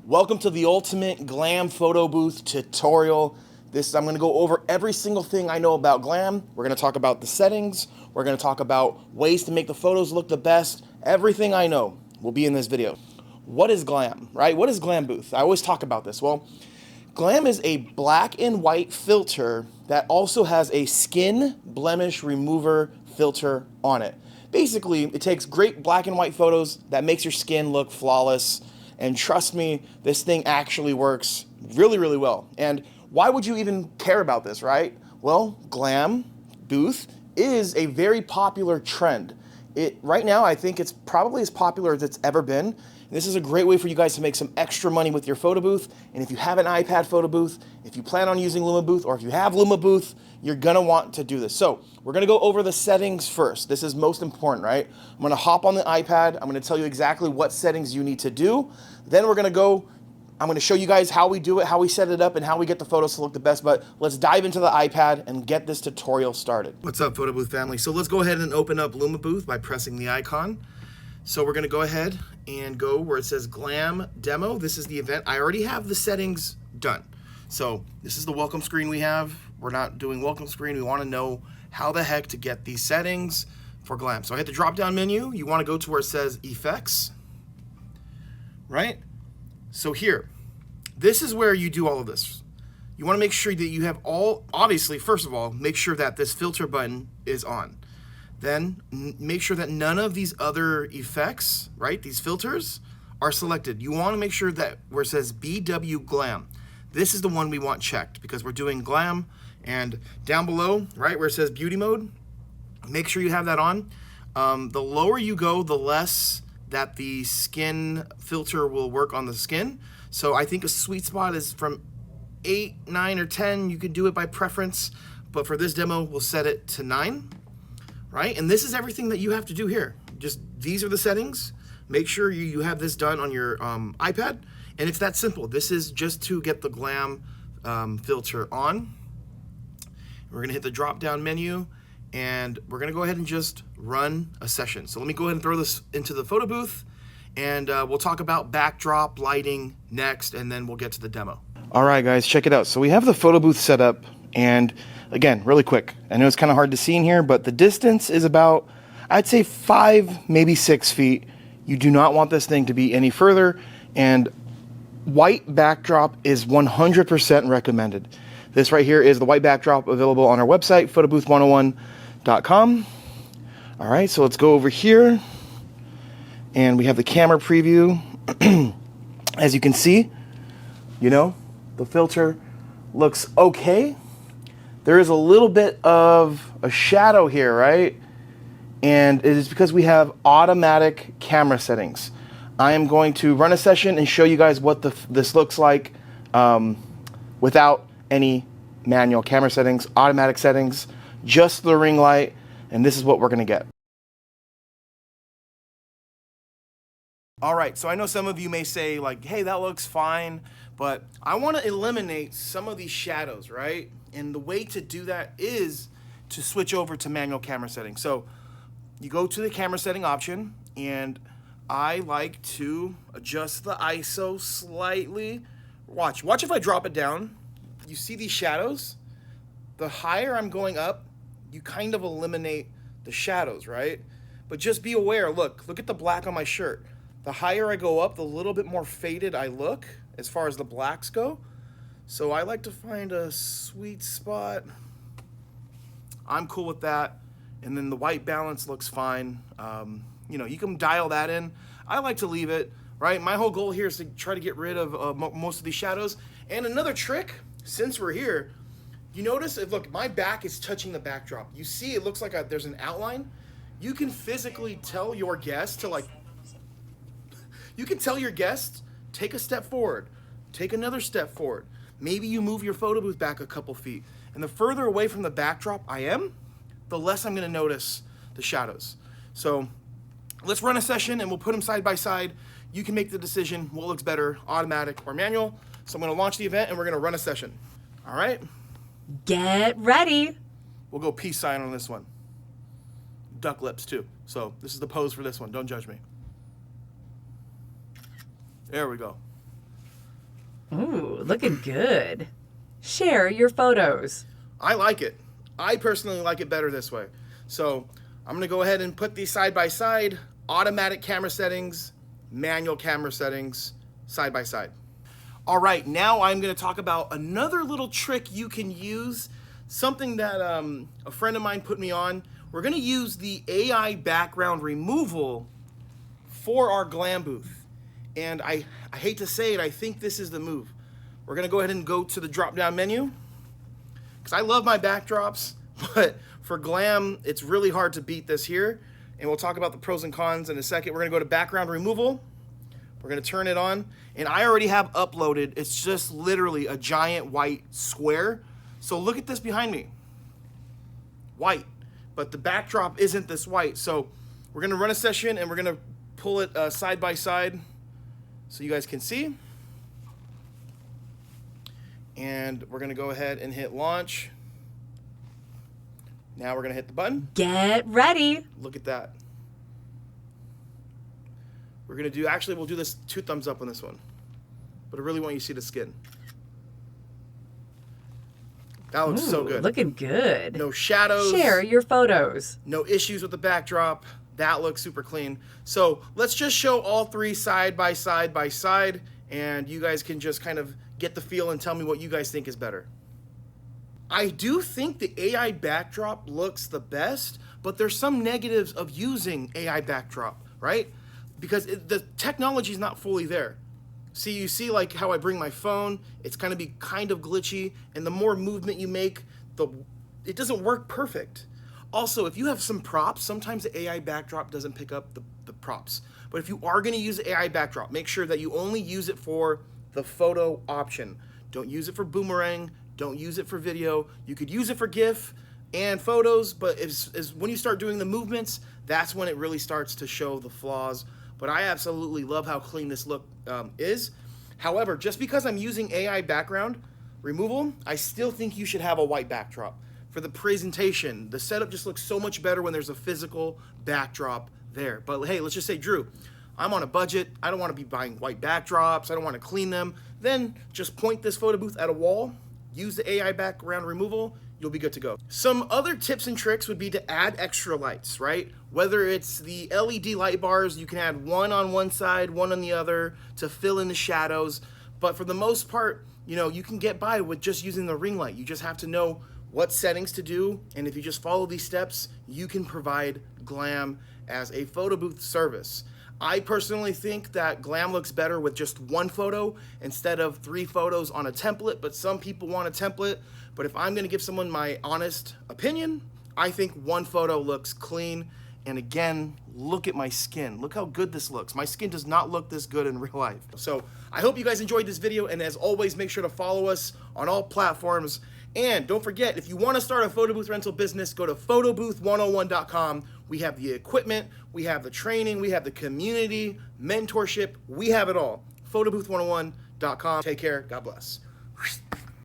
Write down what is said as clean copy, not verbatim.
Welcome to the ultimate Glam photo booth tutorial. I'm going to go over every single thing I know about Glam. We're going to talk about the settings. We're going to talk about ways to make the photos look the best. Everything I know will be in this video. What is Glam, right? What is Glam Booth? I always talk about this. Well, Glam is a black and white filter that also has a skin blemish remover filter on it. Basically, it takes great black and white photos that makes your skin look flawless. And trust me, this thing actually works really, really well. And why would you even care about this, right? Well, Glam Booth is a very popular trend. Right now, I think it's probably as popular as it's ever been. This is a great way for you guys to make some extra money with your photo booth. And if you have an iPad photo booth, if you plan on using Lumabooth, or if you have Lumabooth, you're gonna want to do this. So we're gonna go over the settings first. This is most important, right? I'm gonna hop on the iPad. I'm gonna tell you exactly what settings you need to do. Then I'm gonna show you guys how we do it, how we set it up, and how we get the photos to look the best. But let's dive into the iPad and get this tutorial started. What's up, photo booth family? So let's go ahead and open up Lumabooth by pressing the icon. So we're gonna go ahead and go where it says Glam Demo. This is the event. I already have the settings done. So this is the welcome screen we have. We're not doing welcome screen. We wanna know how the heck to get these settings for Glam. So I hit the drop down menu. You wanna go to where it says Effects, right? So here, this is where you do all of this. You wanna make sure that you have obviously, first of all, make sure that this filter button is on. Then make sure that none of these other effects, right, these filters are selected. You want to make sure that where it says BW Glam, this is the one we want checked because we're doing Glam. And down below, right, where it says beauty mode, make sure you have that on. The lower you go, the less that the skin filter will work on the skin. So I think a sweet spot is from 8, 9, or 10. You can do it by preference, but for this demo, we'll set it to 9. Right? And this is everything that you have to do here. Just these are the settings. Make sure you have this done on your iPad. And it's that simple. This is just to get the Glam filter on. We're gonna hit the drop down menu and we're gonna go ahead and just run a session. So let me go ahead and throw this into the photo booth and we'll talk about backdrop lighting next and then we'll get to the demo. All right guys, check it out. So we have the photo booth set up and again, really quick. I know it's kind of hard to see in here, but the distance is about, I'd say 5, maybe 6 feet. You do not want this thing to be any further, and white backdrop is 100% recommended. This right here is the white backdrop available on our website, photobooth101.com. All right, so let's go over here, and we have the camera preview. As you can see, the filter looks okay. There is a little bit of a shadow here, right? And it is because we have automatic camera settings. I am going to run a session and show you guys what this looks like without any manual camera settings, automatic settings, just the ring light, and this is what we're gonna get. All right, so I know some of you may say like, hey, that looks fine, but I wanna eliminate some of these shadows, right? And the way to do that is to switch over to manual camera settings. So you go to the camera setting option, and I like to adjust the ISO slightly. Watch if I drop it down. You see these shadows? The higher I'm going up, you kind of eliminate the shadows, right? But just be aware, look at the black on my shirt. The higher I go up, the little bit more faded I look as far as the blacks go. So I like to find a sweet spot. I'm cool with that. And then the white balance looks fine. You can dial that in. I like to leave it, right? My whole goal here is to try to get rid of most of these shadows. And another trick, since we're here, you notice, look, my back is touching the backdrop. You see it looks like there's an outline. You can physically tell your guest to take a step forward, take another step forward. Maybe you move your photo booth back a couple feet. And the further away from the backdrop I am, the less I'm gonna notice the shadows. So let's run a session and we'll put them side by side. You can make the decision what looks better, automatic or manual. So I'm gonna launch the event and we're gonna run a session. All right? Get ready. We'll go peace sign on this one. Duck lips too. So this is the pose for this one, don't judge me. There we go. Ooh, looking good. Share your photos. I like it. I personally like it better this way. So I'm gonna go ahead and put these side by side, automatic camera settings, manual camera settings, side by side. All right, now I'm gonna talk about another little trick you can use, something that a friend of mine put me on. We're gonna use the AI background removal for our Glam booth. And I hate to say it, I think this is the move. We're gonna go ahead and go to the drop-down menu, because I love my backdrops, but for Glam, it's really hard to beat this here. And we'll talk about the pros and cons in a second. We're gonna go to background removal. We're gonna turn it on, and I already have uploaded. It's just literally a giant white square. So look at this behind me, white, but the backdrop isn't this white. So we're gonna run a session and we're gonna pull it side by side so you guys can see. And we're gonna go ahead and hit launch. Now we're gonna hit the button. Get ready. Look at that. We're gonna do, actually we'll do this 2 thumbs up on this one, but I really want you to see the skin. That looks so good. Looking good. No shadows. Share your photos. No issues with the backdrop. That looks super clean. So let's just show all 3 side by side, and you guys can just kind of get the feel and tell me what you guys think is better. I do think the AI backdrop looks the best, but there's some negatives of using AI backdrop, right? Because the technology is not fully there. See, you see like how I bring my phone, it's kind of glitchy, and the more movement you make, it doesn't work perfect. Also, if you have some props, sometimes the AI backdrop doesn't pick up the props. But if you are gonna use the AI backdrop, make sure that you only use it for the photo option. Don't use it for boomerang, don't use it for video. You could use it for GIF and photos, but when you start doing the movements, that's when it really starts to show the flaws. But I absolutely love how clean this look is. However, just because I'm using AI background removal, I still think you should have a white backdrop. For the presentation, the setup just looks so much better when there's a physical backdrop there. But hey, let's just say, Drew, I'm on a budget. I don't want to be buying white backdrops. I don't want to clean them. Then just point this photo booth at a wall, use the AI background removal, you'll be good to go. Some other tips and tricks would be to add extra lights, right? Whether it's the LED light bars, you can add one on one side, one on the other to fill in the shadows. But for the most part, you can get by with just using the ring light. You just have to know what settings to do, and if you just follow these steps, you can provide Glam as a photo booth service. I personally think that Glam looks better with just 1 photo instead of 3 photos on a template, but some people want a template. But if I'm gonna give someone my honest opinion, I think 1 photo looks clean. And again, look at my skin. Look how good this looks. My skin does not look this good in real life. So I hope you guys enjoyed this video, and as always, make sure to follow us on all platforms. And don't forget, if you want to start a photo booth rental business, go to photobooth101.com. We have the equipment, we have the training, we have the community, mentorship, we have it all. photobooth101.com. Take care. God bless.